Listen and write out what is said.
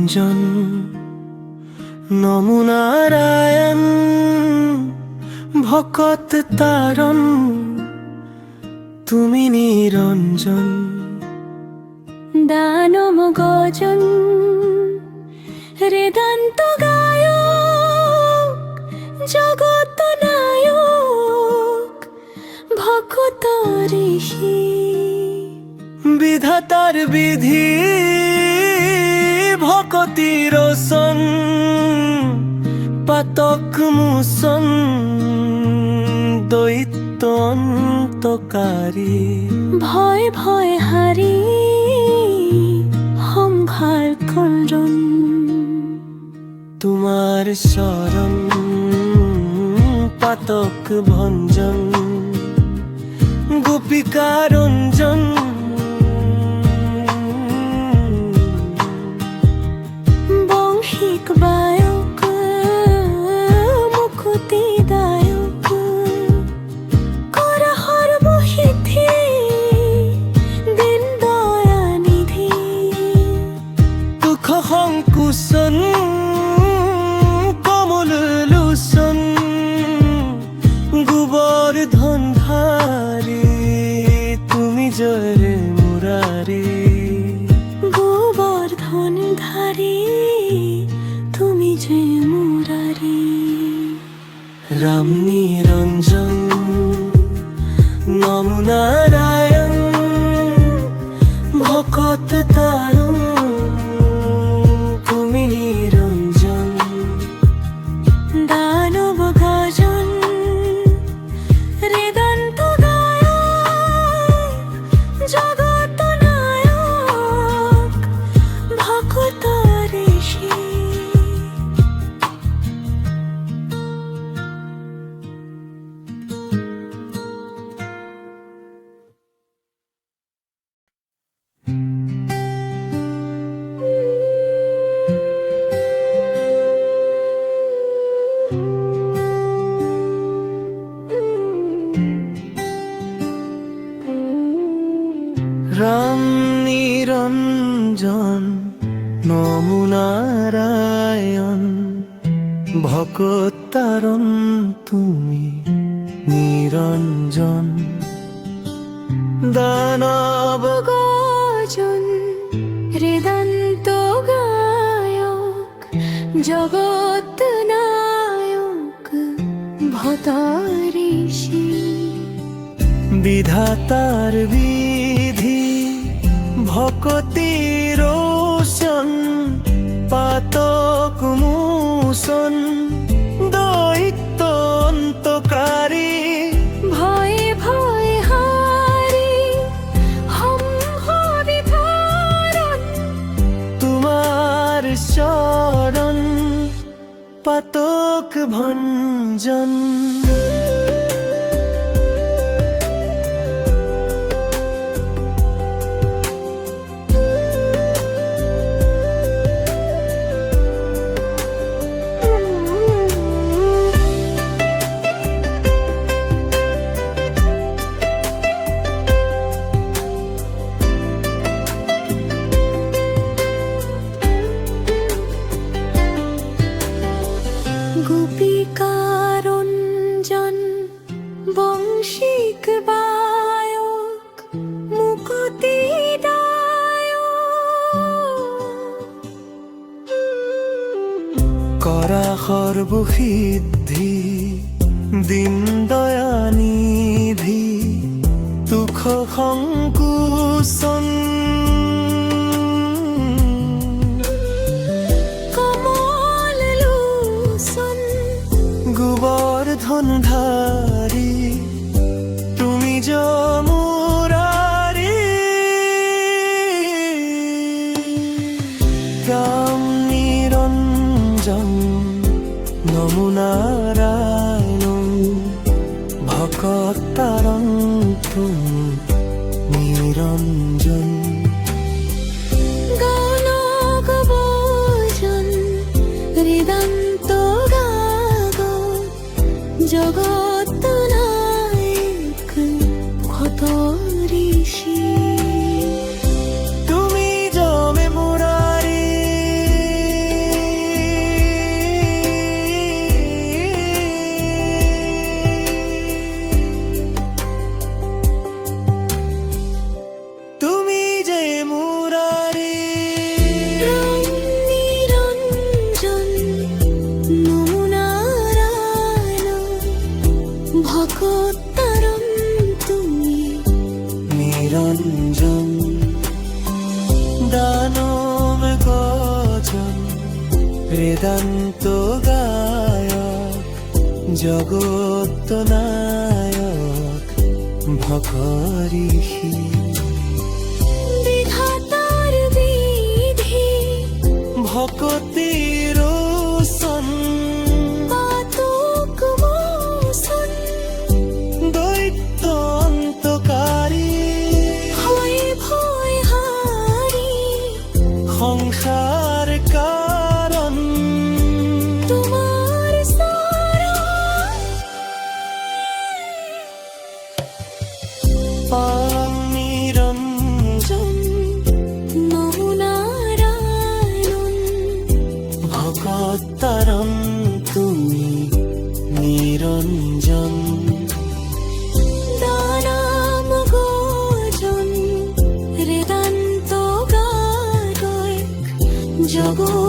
নিরঞ্জন নমো নারায়ণ ভকত তারণ তুমি নিরঞ্জন দানব গজন হৃদন্ত গায়ক জগত নায়ক ভকত ঋষি বিধাতার বিধি ভকতির সন পাতক মুসন দৈত্য অন্তকারী ভয় ভয় হারি সম্ভার করণ তোমার শরণ পাতক ভঞ্জন গোপিকা রঞ্জন বংশিক বায়ক মুকুতি দায়ক করা সর্বসিদ্ধি দিন দয়া নিধি দুঃখ সংকোচন কমল লোচন গোবর্ধন ধাৰী তুমি জয় মুরাৰী গোবর্ধন ধারী তুমি যে মুরারি রাম নিরঞ্জন নমো নারায়ণ ভকত তারণ তুমি নিরঞ্জন দানব গজন হৃদন্ত গায়ক জগত নায়ক ভকত ঋষি রাম নিরঞ্জন নমো নারায়ণ ভকত তারণ তুমি নিরঞ্জন দানব গজন হৃদন্ত গায়ক জগত নায়ক ভত ঋষি বিধাতার বিধি ভকতির সন পাতক মুসন দৈত্য অন্তকারী ভয় ভয় হারি সম্ভাবি ধারণ তোমার শরণ পাতক ভঞ্জন গোপিকা রঞ্জন বংশিক বায়ক মুকুতি দায়ক করা সর্বসিদ্ধি দিন দয়া নিধি দুঃখ সংকোচন কমল লোচন গোবর্ধন ধাৰী তুমি যমুরারি রাম নিরঞ্জন নমো নারায়ণ ভকত তারণ তুমি নিরঞ্জন গণক ভোজন হৃদন্ত গায়ক জগত নায়ক ভত ঋষি তুমি জমে মুরারি বেদান্ত গায়ক জগত নায়ক ভকরিষি বিধাতার বিধি ভকতির সন পাতক মোচন দৈত্য অন্তকারী হয় ভয় হারি সংসার কারণ তোমার শরণ পরম নিরঞ্জন নমো নারায়ণ ভগতারণ তুমি নিরঞ্জন দানাম গজন হৃদন্ত গায়ক জগৎ